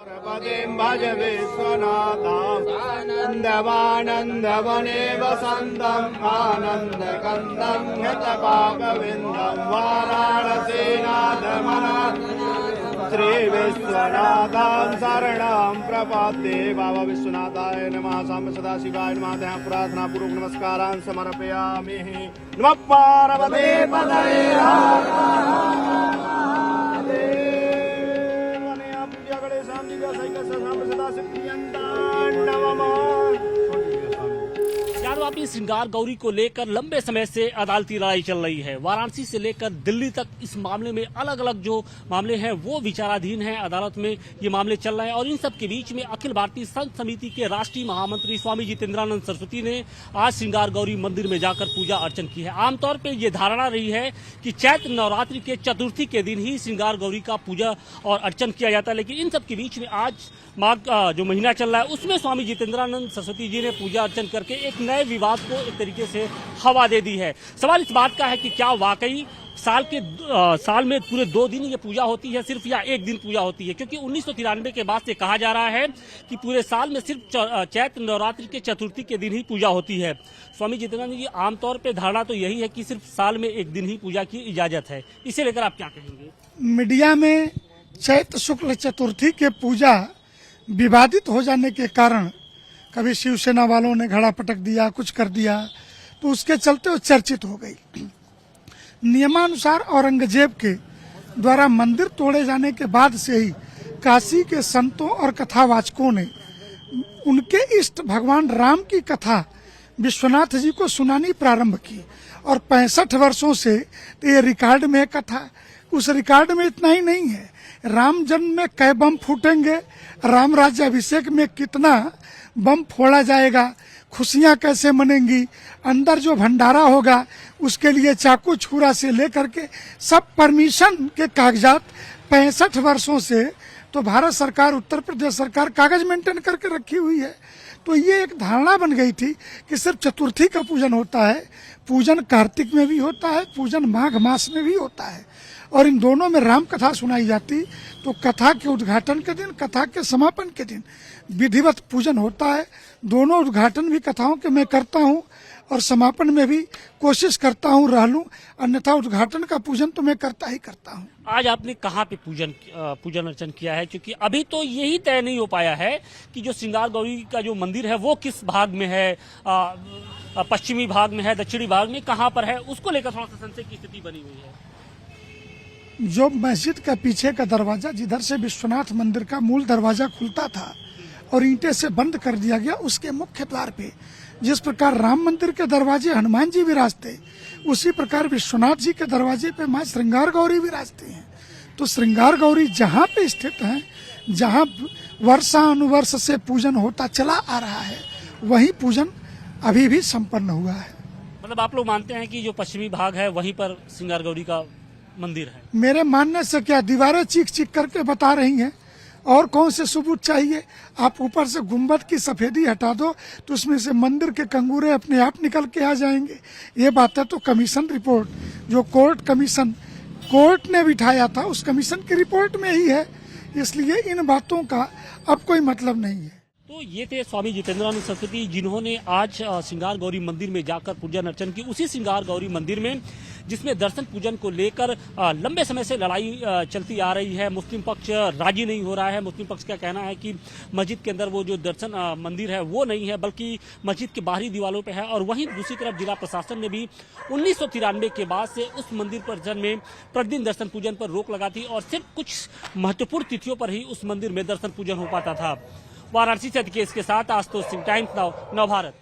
भज विश्वनाथानन्दवानन्दवने वसन्तम् आनन्दकन्दं ह्यतपापविन्दं वाराणसीनाथमना श्रीविश्वनाथं शरणं प्रपद्ये। बाबा विश्वनाथाय नमः। साम्ब सदाशिवाय नमः। तया प्रार्थना पूर्वक नमस्कारान् समर्पयामि। नमः पार्वती पतये। यादवापी श्रृंगार गौरी को लेकर लंबे समय से अदालती लड़ाई चल रही है। वाराणसी से लेकर दिल्ली तक इस मामले में अलग अलग जो मामले हैं वो विचाराधीन हैं। अदालत में ये मामले चल रहे हैं और इन सब के बीच में अखिल भारतीय संत समिति के राष्ट्रीय महामंत्री स्वामी जितेंद्रानंद सरस्वती ने आज श्रृंगार गौरी मंदिर में जाकर पूजा अर्चन की है। आमतौर पर यह धारणा रही है कि चैत्र नवरात्रि के चतुर्थी के दिन ही श्रृंगार गौरी का पूजा और अर्चन किया जाता है, लेकिन इन सब के बीच में आज माघ जो महीना चल रहा है उसमें स्वामी जितेंद्रानंद सरस्वती जी ने पूजा अर्चन करके एक नए विवाद को एक तरीके से हवा दे दी है। सवाल इस बात का है कि क्या वाकई साल में पूरे 2 दिन ये पूजा होती है सिर्फ, या एक दिन पूजा होती है? क्योंकि 1993 के बाद से कहा जा रहा है कि पूरे साल में सिर्फ चैत्र नवरात्रि के चतुर्थी के दिन ही पूजा होती है। स्वामी जितेंद्रानंद जी, आमतौर पर धारणा तो यही है कि सिर्फ साल में एक दिन ही पूजा की इजाजत है, इसे लेकर आप क्या कहेंगे? मीडिया में चैत्र शुक्ल चतुर्थी के पूजा विवादित हो जाने के कारण कभी शिवसेना वालों ने घड़ा पटक दिया, कुछ कर दिया, तो उसके चलते वो चर्चित हो गई। नियमानुसार औरंगजेब के द्वारा मंदिर तोड़े जाने के बाद से ही काशी के संतों और कथावाचकों ने उनके इष्ट भगवान राम की कथा विश्वनाथ जी को सुनानी प्रारंभ की और 65 वर्षों से ये रिकॉर्ड में कथा। उस रिकॉर्ड में इतना ही नहीं है, राम जन्म में कै बम फूटेंगे, राम राज्याभिषेक में कितना बम फोड़ा जाएगा, खुशियां कैसे मनेंगी, अंदर जो भंडारा होगा उसके लिए चाकू छुरा से लेकर के सब परमिशन के कागजात 65 वर्षों से तो भारत सरकार, उत्तर प्रदेश सरकार कागज मेंटेन करके रखी हुई है। तो ये एक धारणा बन गई थी कि सिर्फ चतुर्थी का पूजन होता है। पूजन कार्तिक में भी होता है, पूजन माघ मास में भी होता है और इन दोनों में राम कथा सुनाई जाती। तो कथा के उद्घाटन के दिन, कथा के समापन के दिन विधिवत पूजन होता है। दोनों उद्घाटन भी कथाओं के मैं करता हूँ और समापन में भी कोशिश करता हूँ रह लूं, अन्यथा उद्घाटन का पूजन तो मैं करता ही करता हूँ। आज आपने कहाँ पे पूजन अर्चन किया है? क्योंकि अभी तो यही तय नहीं हो पाया है कि जो श्रृंगार गौरी का जो मंदिर है वो किस भाग में है, पश्चिमी भाग में है, दक्षिणी भाग में, कहाँ पर है, उसको लेकर थोड़ा सा संशय की स्थिति बनी हुई है। जो मस्जिद का पीछे का दरवाजा, जिधर से विश्वनाथ मंदिर का मूल दरवाजा खुलता था और ईंटे से बंद कर दिया गया, उसके मुख्य द्वार पे जिस प्रकार राम मंदिर के दरवाजे हनुमान जी विराजते, उसी प्रकार विश्वनाथ जी के दरवाजे पे मां श्रृंगार गौरी विराजती हैं। तो श्रृंगार गौरी जहाँ पे स्थित है, जहाँ वर्षानुवर्ष से पूजन होता चला आ रहा है, वही पूजन अभी भी संपन्न हुआ है। मतलब आप लोग मानते हैं कि जो पश्चिमी भाग है वहीं पर श्रृंगार गौरी का मंदिर है? मेरे मानने से क्या, दीवारें चीख चीख करके बता रही हैं, और कौन से सबूत चाहिए? आप ऊपर से गुंबद की सफेदी हटा दो तो उसमें से मंदिर के कंगूरे अपने आप निकल के आ जाएंगे। ये बातें तो कमीशन रिपोर्ट, जो कोर्ट ने बिठाया था, उस कमीशन की रिपोर्ट में ही है, इसलिए इन बातों का अब कोई मतलब नहीं है। तो ये थे स्वामी जितेंद्रानंद सरस्वती, जिन्होंने आज श्रृंगार गौरी मंदिर में जाकर पूजन अर्चन की। उसी श्रृंगार गौरी मंदिर में जिसमें दर्शन पूजन को लेकर लंबे समय से लड़ाई चलती आ रही है। मुस्लिम पक्ष राजी नहीं हो रहा है। मुस्लिम पक्ष का कहना है कि मस्जिद के अंदर वो जो दर्शन मंदिर है वो नहीं है, बल्कि मस्जिद के बाहरी दीवारों पे है। और वहीं दूसरी तरफ जिला प्रशासन ने भी 1993 के बाद से उस मंदिर पर में प्रतिदिन दर्शन पूजन पर रोक लगा थी और सिर्फ कुछ महत्वपूर्ण तिथियों पर ही उस मंदिर में दर्शन पूजन हो पाता था। वाराणसी से के साथ आशुतोष सिंह, टाइम्स नाउ, नव भारत।